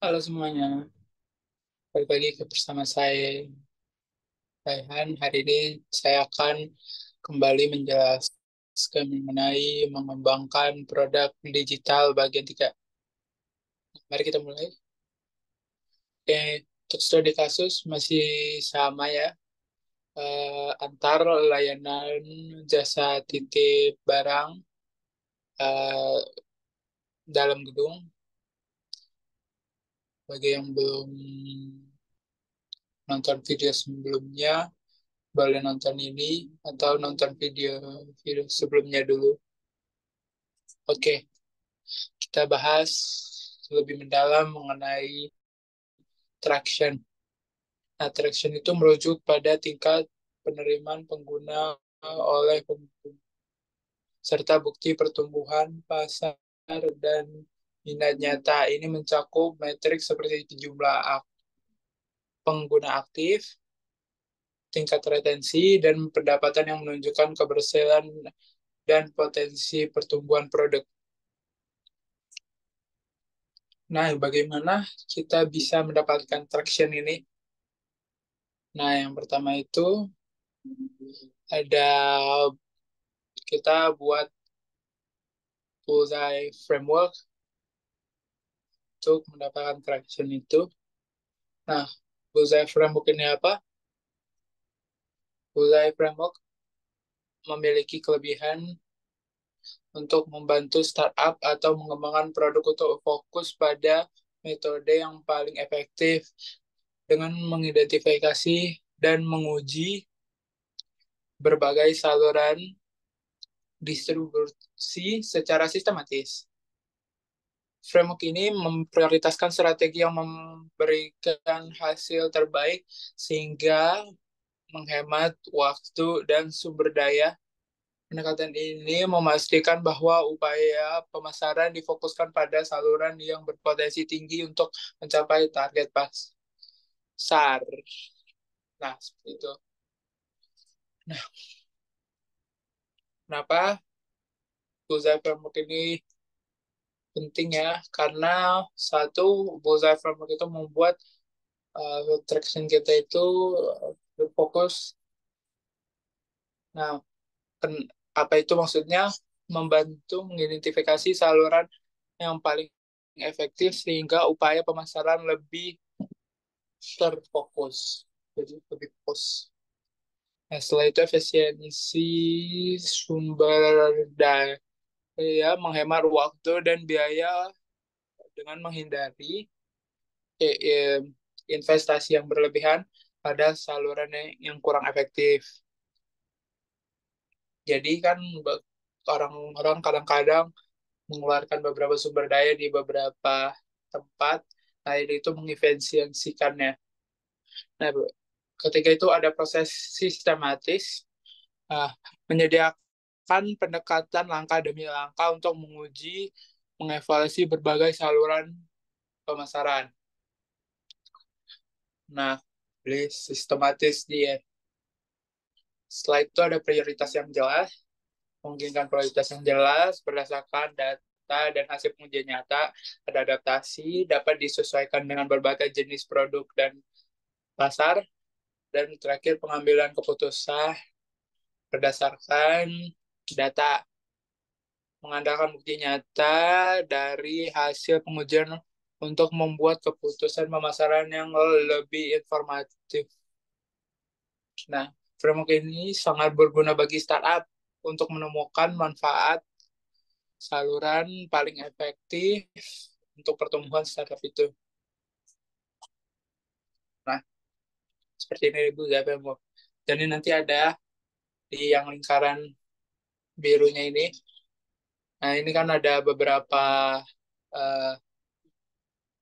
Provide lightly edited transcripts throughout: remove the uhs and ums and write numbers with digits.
Halo semuanya, balik lagi ke bersama saya, Raihan. Hari ini saya akan kembali menjelaskan mengenai mengembangkan produk digital bagian 3. Mari kita mulai. Oke, untuk studi kasus masih sama ya, antar layanan jasa titip barang eh, dalam gedung. Bagi yang belum nonton video sebelumnya, boleh nonton ini atau nonton video sebelumnya dulu. Oke, kita bahas lebih mendalam mengenai traction. Nah, traction itu merujuk pada tingkat penerimaan pengguna oleh pengguna, serta bukti pertumbuhan pasar dan minat nyata. Ini mencakup metrik seperti jumlah pengguna aktif, tingkat retensi, dan pendapatan yang menunjukkan keberhasilan dan potensi pertumbuhan produk. Nah, bagaimana kita bisa mendapatkan traction ini? Nah, yang pertama itu ada kita buat bullseye framework untuk mendapatkan traction itu. Nah, bullseye framework ini apa? Bullseye framework memiliki kelebihan untuk membantu startup atau mengembangkan produk untuk fokus pada metode yang paling efektif dengan mengidentifikasi dan menguji berbagai saluran distribusi secara sistematis. Framework ini memprioritaskan strategi yang memberikan hasil terbaik sehingga menghemat waktu dan sumber daya. Pendekatan ini memastikan bahwa upaya pemasaran difokuskan pada saluran yang berpotensi tinggi untuk mencapai target pasar. Nah, seperti itu. Nah, kenapa Bullseye Framework ini penting ya? Karena satu, Bullseye Framework itu membuat traction kita itu berfokus. Nah, apa itu maksudnya? Membantu mengidentifikasi saluran yang paling efektif sehingga upaya pemasaran lebih terfokus. Jadi lebih fokus. Nah, setelah itu efisiensi sumber daya, ya, menghemat waktu dan biaya dengan menghindari eh, eh, investasi yang berlebihan pada saluran yang kurang efektif. Jadi kan orang-orang kadang-kadang mengeluarkan beberapa sumber daya di beberapa tempat, nah ini itu mengefisiensikannya. Nah, ketika itu ada proses sistematis, nah, menyediakan pendekatan langkah demi langkah untuk menguji, mengevaluasi berbagai saluran pemasaran. Nah, list sistematis dia. Setelah itu ada prioritas yang jelas, memungkinkan prioritas yang jelas berdasarkan data dan hasil pengujian nyata, ada adaptasi, dapat disesuaikan dengan berbagai jenis produk dan pasar, dan terakhir pengambilan keputusan berdasarkan data, mengandalkan bukti nyata dari hasil pengujian untuk membuat keputusan pemasaran yang lebih informatif. Nah, framework ini sangat berguna bagi startup untuk menemukan manfaat saluran paling efektif untuk pertumbuhan startup itu. Nah, seperti ini Ibu Zabel. Jadi nanti ada di yang lingkaran birunya ini. Nah, ini kan ada beberapa uh,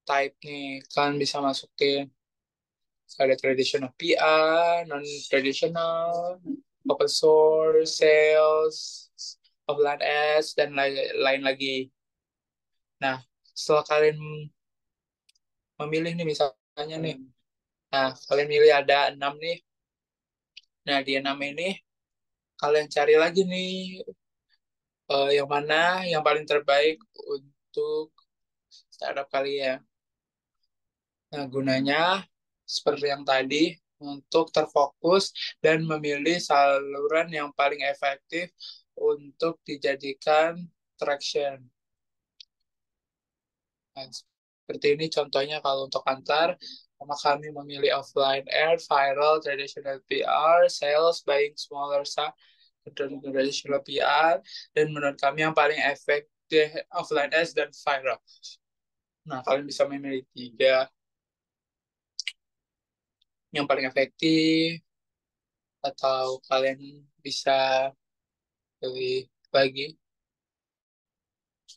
type nih. Kan bisa masukin ada traditional PR, non-traditional, open source, sales, offline ads, dan lain lagi. Nah, setelah kalian memilih nih misalnya nih, nah kalian milih ada 6 nih. Nah, di 6 ini kalian cari lagi nih yang mana yang paling terbaik untuk startup kalian. Nah, gunanya seperti yang tadi, untuk terfokus dan memilih saluran yang paling efektif untuk dijadikan traction. Nah, seperti ini contohnya kalau untuk antar, sama kami memilih offline ad, viral, traditional PR, sales, buying smaller size, dan traditional PR, dan menurut kami yang paling efektif offline ads dan viral. Nah, kalian bisa memilih tiga yang paling efektif, atau kalian bisa pilih lagi.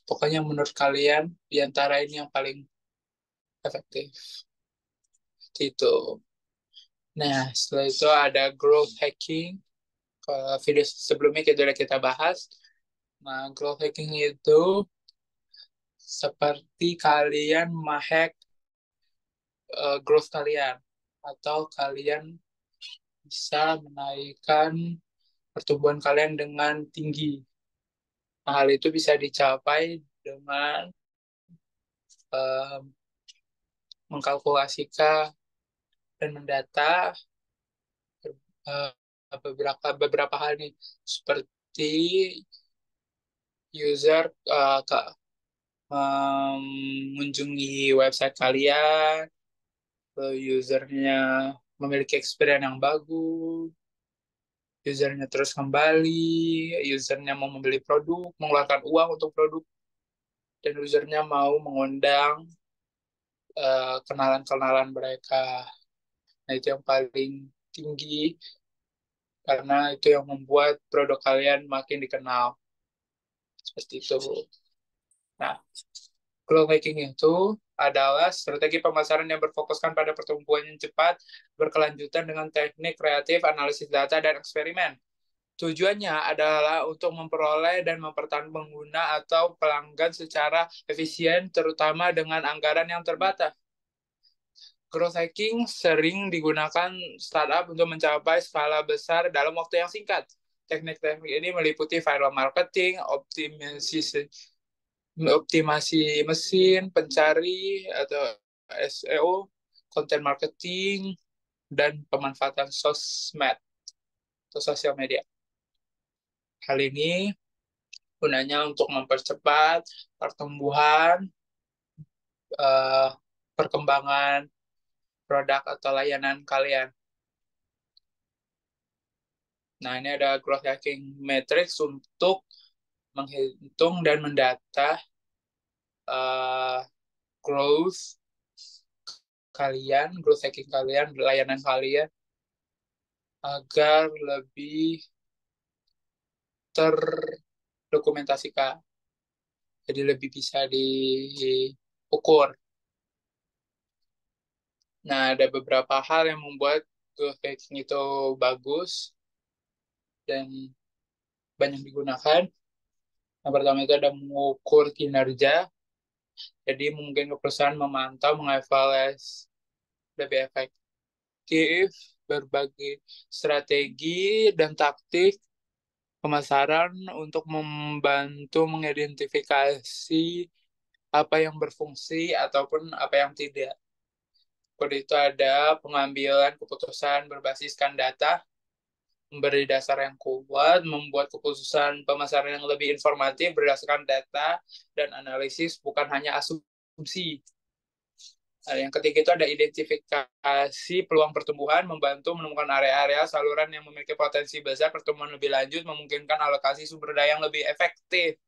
Pokoknya menurut kalian, di antara ini yang paling efektif. Itu. Nah, setelah itu ada growth hacking. Video sebelumnya kita bahas. Nah, growth hacking itu seperti kalian menghack growth kalian. Atau kalian bisa menaikkan pertumbuhan kalian dengan tinggi. Nah, hal itu bisa dicapai dengan uh, mengkalkulasikan dan mendata uh, beberapa hal nih, seperti user mengunjungi website kalian, usernya memiliki experience yang bagus, usernya terus kembali, usernya mau membeli produk, mengeluarkan uang untuk produk, dan usernya mau mengundang kenalan-kenalan mereka. Nah, itu yang paling tinggi karena itu yang membuat produk kalian makin dikenal. Seperti itu. Nah, growth hacking itu adalah strategi pemasaran yang berfokuskan pada pertumbuhan yang cepat, berkelanjutan dengan teknik kreatif, analisis data, dan eksperimen. Tujuannya adalah untuk memperoleh dan mempertahankan pengguna atau pelanggan secara efisien, terutama dengan anggaran yang terbatas. Growth hacking sering digunakan startup untuk mencapai skala besar dalam waktu yang singkat. Teknik-teknik ini meliputi viral marketing, optimasi mesin, pencari atau SEO, content marketing, dan pemanfaatan sosmed atau sosial media. Hal ini gunanya untuk mempercepat pertumbuhan, eh, perkembangan produk atau layanan kalian. Nah, ini ada growth hacking matrix untuk menghitung dan mendata uh, growth kalian, growth hacking kalian, layanan kalian, agar lebih terdokumentasikan. Jadi lebih bisa diukur. Nah, ada beberapa hal yang membuat growth hacking itu bagus dan banyak digunakan. Yang pertama itu ada mengukur kinerja. Jadi mungkin ke perusahaan memantau, mengevaluasi lebih efektif berbagai strategi dan taktik pemasaran untuk membantu mengidentifikasi apa yang berfungsi ataupun apa yang tidak. Kode itu ada pengambilan keputusan berbasiskan data, memberi dasar yang kuat, membuat keputusan pemasaran yang lebih informatif berdasarkan data dan analisis, bukan hanya asumsi. Nah, yang ketiga itu ada identifikasi peluang pertumbuhan, membantu menemukan area-area saluran yang memiliki potensi besar pertumbuhan lebih lanjut, memungkinkan alokasi sumber daya yang lebih efektif.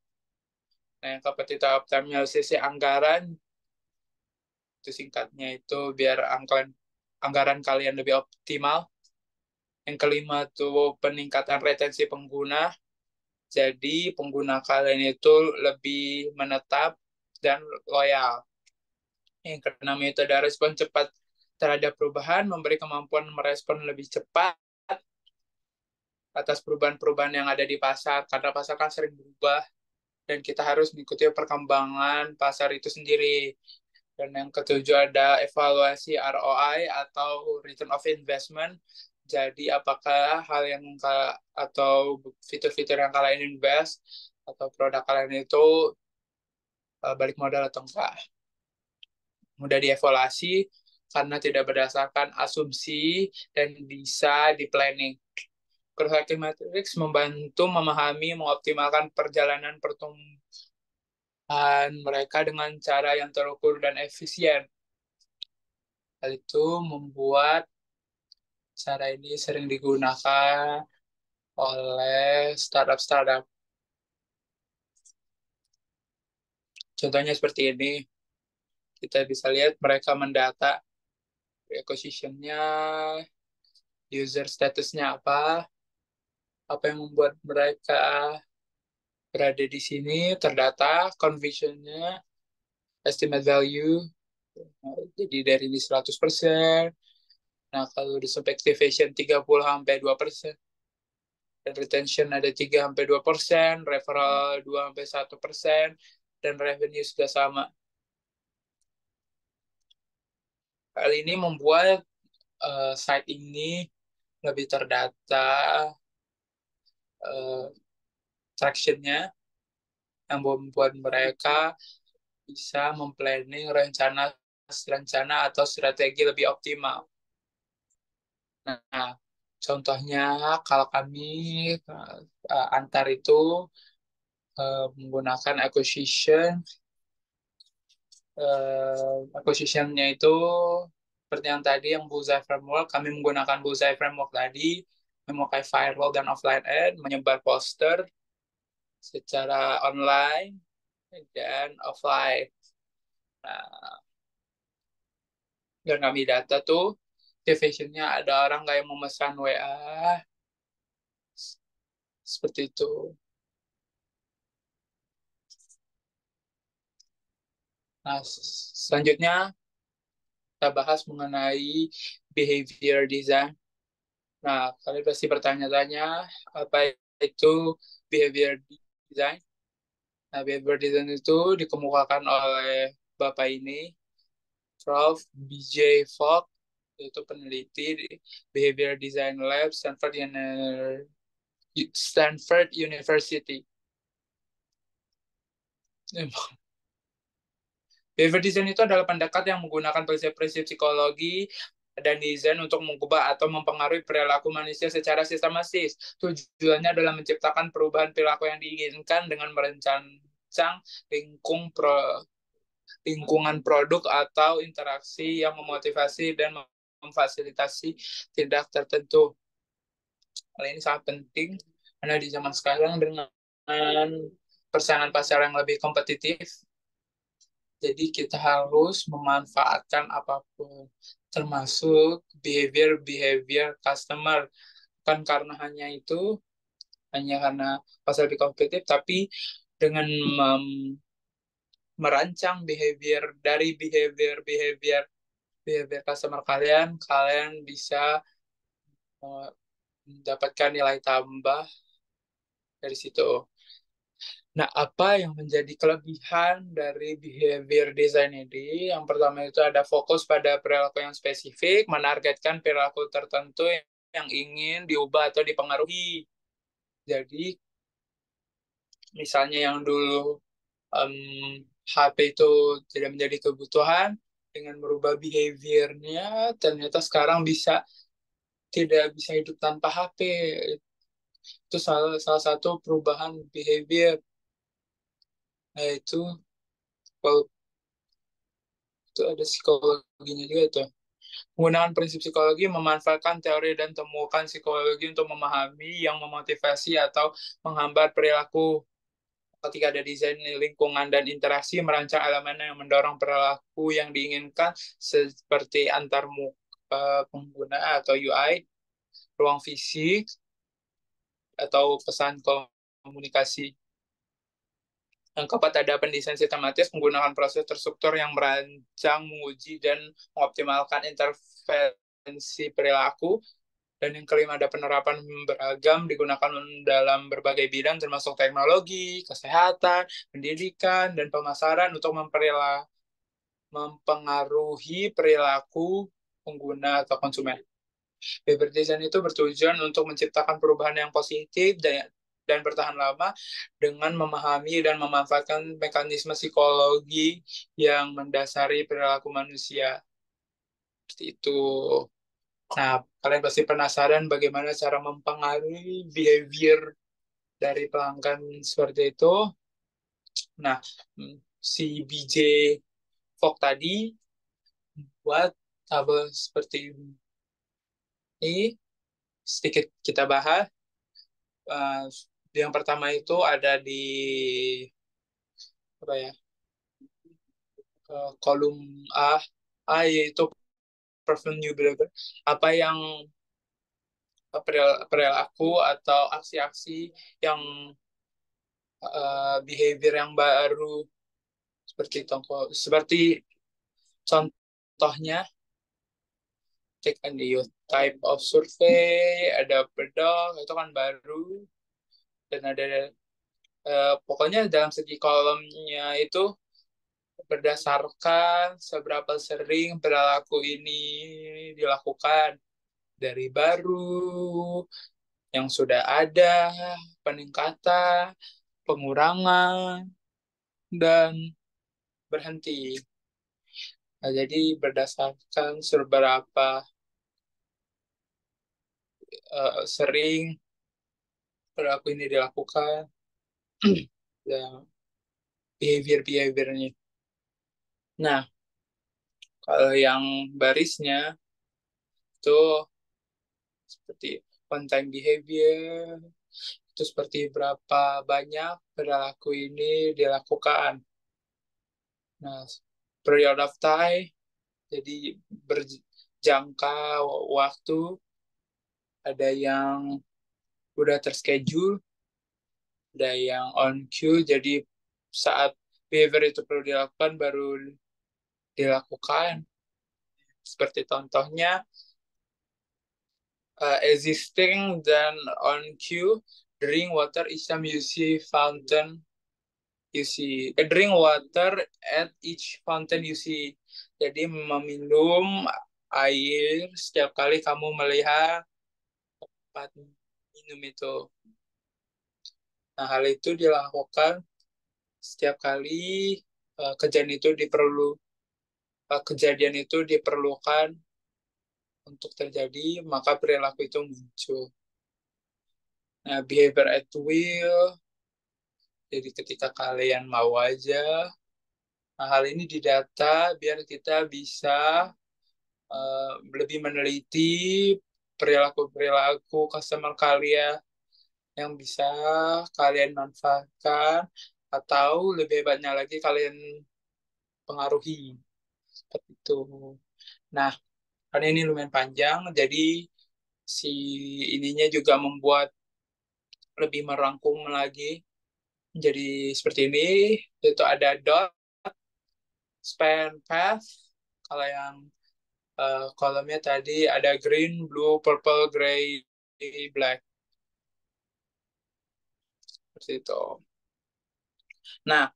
Nah, yang keempat itu optimalisasi anggaran, itu singkatnya itu biar anggaran kalian lebih optimal. Yang kelima itu peningkatan retensi pengguna, jadi pengguna kalian itu lebih menetap dan loyal. Yang keenam itu ada respon cepat terhadap perubahan, memberi kemampuan merespon lebih cepat atas perubahan-perubahan yang ada di pasar, karena pasar kan sering berubah, dan kita harus mengikuti perkembangan pasar itu sendiri. Dan yang ketujuh ada evaluasi ROI atau return of investment. Jadi apakah hal yang atau fitur-fitur yang kalian invest atau produk kalian itu balik modal atau enggak. Mudah dievaluasi karena tidak berdasarkan asumsi dan bisa di-planning. Growth hacking matrix membantu memahami, mengoptimalkan perjalanan pertumbuhan mereka dengan cara yang terukur dan efisien. Hal itu membuat cara ini sering digunakan oleh startup-startup. Contohnya seperti ini. Kita bisa lihat mereka mendata acquisition-nya, user statusnya apa yang membuat mereka berada di sini, terdata, conversion-nya, estimate value, jadi dari ini 100%. Nah, kalau di activation 30-2%, dan retention ada 3-2%, referral 2-1%, dan revenue sudah sama. Hal ini membuat site ini lebih terdata traction-nya, yang membuat mereka bisa memplanning rencana atau strategi lebih optimal. Nah, contohnya kalau kami antar itu menggunakan acquisition-nya itu seperti yang tadi, yang Bullseye Framework. Kami menggunakan Bullseye Framework tadi, memakai firewall dan offline ad, menyebar poster secara online dan offline. Nah, dan kami data tuh activation-nya ada orang nggak yang memesan WA, seperti itu. Nah, selanjutnya kita bahas mengenai behavior design. Nah, kalian pasti bertanya-tanya apa itu behavior design. Nah, behavior design itu dikemukakan oleh Bapak ini, Prof. BJ Fogg, yaitu peneliti di Behavior Design Lab, Stanford University. Behavior design itu adalah pendekat yang menggunakan prinsip-prinsip psikologi dan desain untuk mengubah atau mempengaruhi perilaku manusia secara sistematis. Tujuannya adalah menciptakan perubahan perilaku yang diinginkan dengan merancang lingkungan produk atau interaksi yang memotivasi dan memfasilitasi tindak tertentu. Hal ini sangat penting karena di zaman sekarang dengan persaingan pasar yang lebih kompetitif, jadi kita harus memanfaatkan apapun, termasuk behavior customer. Bukan karena hanya karena pasar lebih kompetitif, tapi dengan merancang behavior customer kalian, kalian bisa uh, mendapatkan nilai tambah dari situ. Nah, apa yang menjadi kelebihan dari behavior design ini? Yang pertama itu ada fokus pada perilaku yang spesifik, menargetkan perilaku tertentu yang ingin diubah atau dipengaruhi. Jadi, misalnya yang dulu HP itu tidak menjadi kebutuhan, dengan merubah behaviornya, ternyata sekarang tidak bisa hidup tanpa HP. Itu salah satu perubahan behavior. Nah, kalau itu ada psikologinya juga itu. Menggunakan prinsip psikologi, memanfaatkan teori dan temukan psikologi untuk memahami yang memotivasi atau menghambat perilaku. Ketika ada desain lingkungan dan interaksi, merancang elemen yang mendorong perilaku yang diinginkan seperti antar pengguna atau UI, ruang fisik, atau pesan komunikasi. Yang keempat ada pendesain sistematis menggunakan proses terstruktur yang merancang, menguji, dan mengoptimalkan intervensi perilaku. Dan yang kelima ada penerapan beragam digunakan dalam berbagai bidang termasuk teknologi, kesehatan, pendidikan, dan pemasaran untuk mempengaruhi perilaku pengguna atau konsumen. Behavior design itu bertujuan untuk menciptakan perubahan yang positif dan bertahan lama dengan memahami dan memanfaatkan mekanisme psikologi yang mendasari perilaku manusia. Seperti itu. Nah, kalian pasti penasaran bagaimana cara mempengaruhi behavior dari pelanggan seperti itu. Nah, si BJ Fogg tadi buat tabel seperti ini. Sedikit kita bahas. Uh, yang pertama itu ada di apa ya, kolom A, yaitu new behavior. Apa yang perilaku atau aksi-aksi yang behavior yang baru seperti contohnya take a new type of survey, ada bedok itu kan baru, dan ada pokoknya dalam segi kolomnya itu berdasarkan seberapa sering perilaku ini dilakukan, dari baru, yang sudah ada, peningkatan, pengurangan, dan berhenti. Nah, jadi berdasarkan seberapa sering perilaku ini dilakukan, ya, behavior-behaviornya. Nah, kalau yang barisnya itu seperti one time behavior, itu seperti berapa banyak perilaku ini dilakukan. Nah, period of time, jadi berjangka waktu, ada yang udah terschedule, ada yang on queue, jadi saat behavior itu perlu dilakukan, baru dilakukan. Seperti contohnya, existing dan on queue, drink water each time you see fountain, drink water at each fountain you see. Jadi meminum air setiap kali kamu melihat tempat minum itu. Nah, hal itu dilakukan setiap kali kejadian itu diperlukan untuk terjadi, maka perilaku itu muncul. Nah, behavior at will, jadi ketika kalian mau aja. Nah, hal ini didata biar kita bisa lebih meneliti perilaku-perilaku customer kalian yang bisa kalian manfaatkan, atau lebih banyak lagi kalian pengaruhi. Seperti itu. Nah, karena ini lumayan panjang, jadi si ininya juga membuat lebih merangkum lagi. Jadi seperti ini, itu ada dot, span, path. Kalau yang kolomnya tadi ada green, blue, purple, gray, black. Seperti itu. Nah,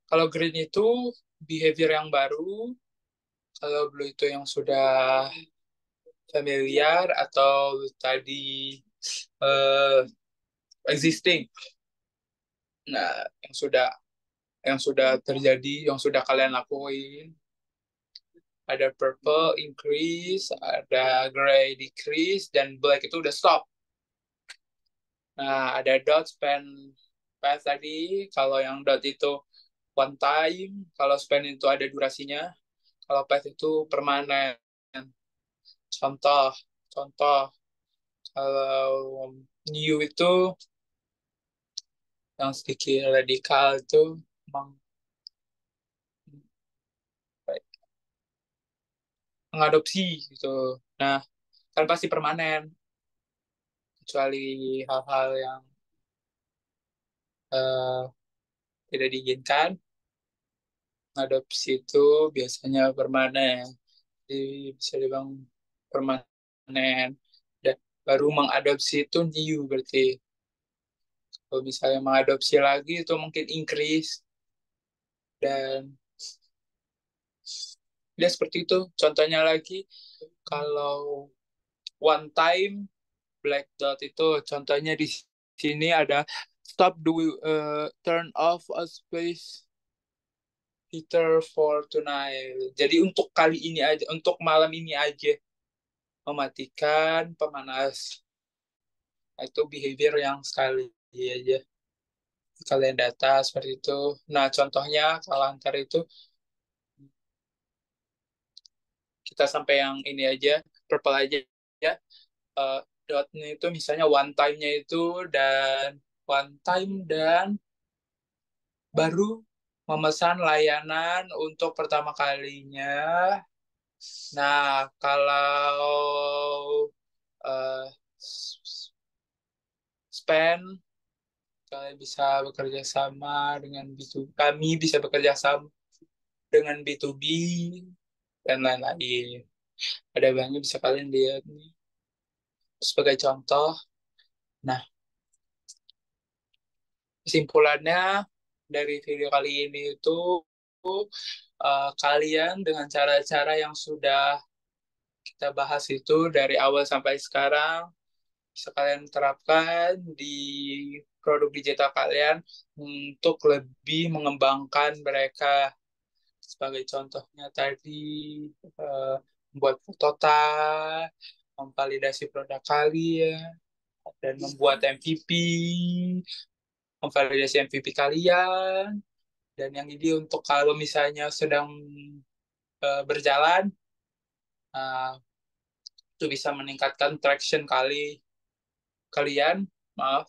kalau green itu behavior yang baru, kalau blue itu yang sudah familiar atau tadi uh, existing. Nah, yang sudah terjadi, yang sudah kalian lakuin. Ada purple increase, ada gray decrease, dan black itu udah stop. Nah, ada dot, span, path tadi. Kalau yang dot itu one time, kalau span itu ada durasinya, kalau path itu permanen. Contoh, contoh, kalau new itu yang sedikit radikal itu memang mengadopsi gitu. Nah, kan pasti permanen, kecuali hal-hal yang eh, tidak diinginkan. Mengadopsi itu biasanya permanen, jadi bisa dibilang permanen. Dan baru mengadopsi itu new berarti. Kalau misalnya mengadopsi lagi itu mungkin increase, dan dia seperti itu. Contohnya lagi, kalau one time black dot itu contohnya di sini ada stop, do turn off a space. Heater for tonight. Jadi untuk kali ini aja, untuk malam ini aja mematikan pemanas. Itu behavior yang sekali aja kalian data seperti itu. Nah, contohnya kalau antar itu kita sampai yang ini aja, purple aja ya. Eh, dotnya itu misalnya one time-nya itu dan one time dan baru memesan layanan untuk pertama kalinya. Nah, kalau uh, spend kalian bisa bekerja sama dengan B2B, kami bisa bekerja sama dengan B2B dan lain-lain. Ada banyak bisa kalian lihat nih sebagai contoh. Nah, kesimpulannya dari video kali ini itu kalian dengan cara-cara yang sudah kita bahas itu dari awal sampai sekarang bisa kalian terapkan di produk digital kalian untuk lebih mengembangkan mereka. Sebagai contohnya tadi, eh, membuat prototip, memvalidasi produk kalian, dan membuat MVP, memvalidasi MVP kalian, dan yang ini untuk kalau misalnya sedang berjalan, eh, itu bisa meningkatkan traction kalian, maaf.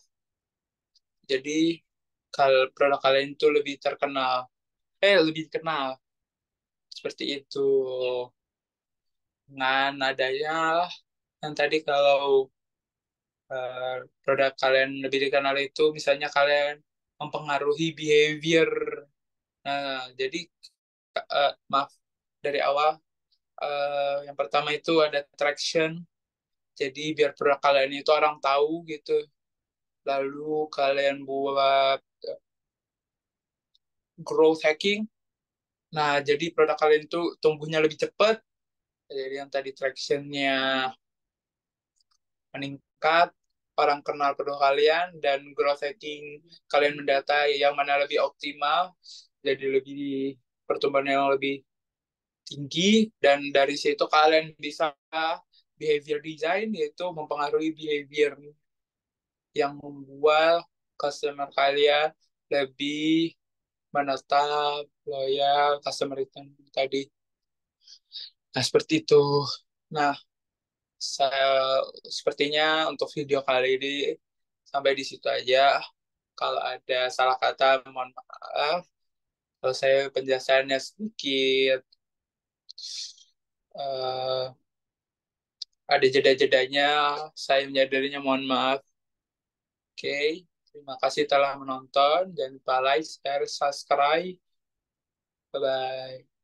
Jadi kalau produk kalian itu lebih terkenal, lebih kenal seperti itu. Dengan adanya yang tadi kalau eh, produk kalian lebih dikenal itu misalnya kalian mempengaruhi behavior. Nah, jadi maaf dari awal yang pertama itu ada traction. Jadi biar produk kalian itu orang tahu gitu. Lalu kalian buat growth hacking. Nah, jadi produk kalian itu tumbuhnya lebih cepat. Jadi yang tadi tractionnya meningkat, orang kenal produk kalian, dan growth hacking kalian mendata yang mana lebih optimal, jadi lebih pertumbuhan yang lebih tinggi, dan dari situ kalian bisa behavior design, yaitu mempengaruhi behavior yang membuat customer kalian lebih menetap, loyal, customer return tadi. Nah, seperti itu. Nah, sepertinya untuk video kali ini sampai di situ aja. Kalau ada salah kata, mohon maaf. Kalau saya penjelasannya sedikit eh, ada jeda-jedanya, saya menyadarinya, mohon maaf. Oke, terima kasih telah menonton. Jangan lupa like, share, subscribe. Bye-bye.